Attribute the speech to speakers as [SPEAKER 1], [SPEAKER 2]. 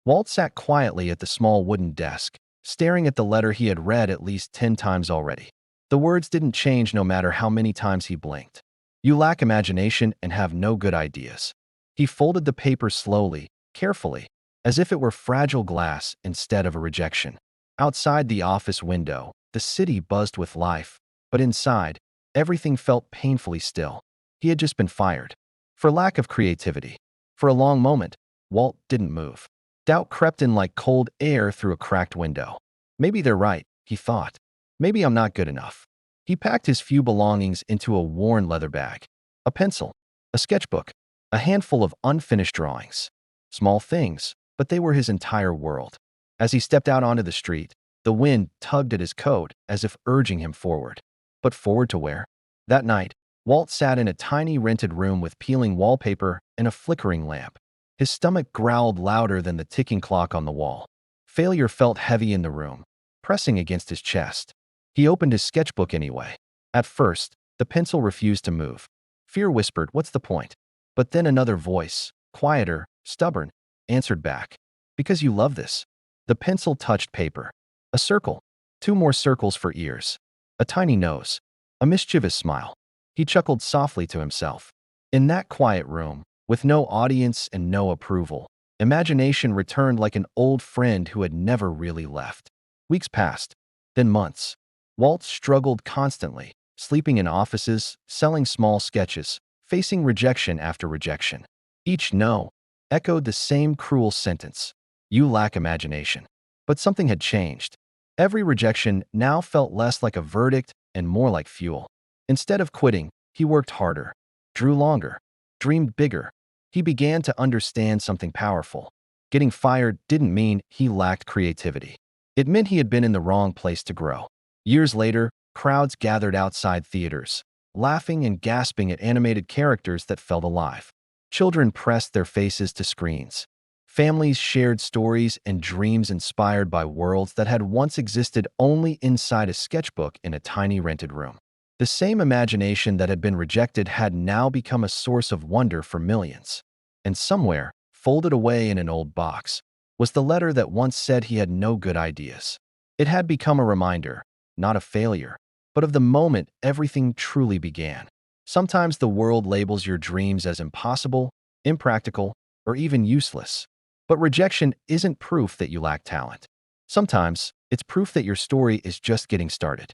[SPEAKER 1] Walt sat quietly at the small wooden desk, staring at the letter he had read at least 10 times already. The words didn't change no matter how many times he blinked. You lack imagination and have no good ideas. He folded the paper slowly, carefully, as if it were fragile glass instead of a rejection. Outside the office window, the city buzzed with life, but inside, everything felt painfully still. He had just been fired. For lack of creativity. For a long moment, Walt didn't move. Doubt crept in like cold air through a cracked window. Maybe they're right, he thought. Maybe I'm not good enough. He packed his few belongings into a worn leather bag. A pencil, a sketchbook, a handful of unfinished drawings. Small things, but they were his entire world. As he stepped out onto the street, the wind tugged at his coat as if urging him forward. But forward to where? That night, Walt sat in a tiny rented room with peeling wallpaper and a flickering lamp. His stomach growled louder than the ticking clock on the wall. Failure felt heavy in the room, pressing against his chest. He opened his sketchbook anyway. At first, the pencil refused to move. Fear whispered, "What's the point?" But then another voice, quieter, stubborn, answered back. "Because you love this." The pencil touched paper. A circle. 2 more circles for ears. A tiny nose. A mischievous smile. He chuckled softly to himself. In that quiet room, with no audience and no approval, imagination returned like an old friend who had never really left. Weeks passed, then months. Walt struggled constantly, sleeping in offices, selling small sketches, facing rejection after rejection. Each no echoed the same cruel sentence: "You lack imagination." But something had changed. Every rejection now felt less like a verdict and more like fuel. Instead of quitting, he worked harder, drew longer, dreamed bigger. He began to understand something powerful. Getting fired didn't mean he lacked creativity. It meant he had been in the wrong place to grow. Years later, crowds gathered outside theaters, laughing and gasping at animated characters that felt alive. Children pressed their faces to screens. Families shared stories and dreams inspired by worlds that had once existed only inside a sketchbook in a tiny rented room. The same imagination that had been rejected had now become a source of wonder for millions. And somewhere, folded away in an old box, was the letter that once said he had no good ideas. It had become a reminder, not a failure, but of the moment everything truly began. Sometimes the world labels your dreams as impossible, impractical, or even useless. But rejection isn't proof that you lack talent. Sometimes, it's proof that your story is just getting started.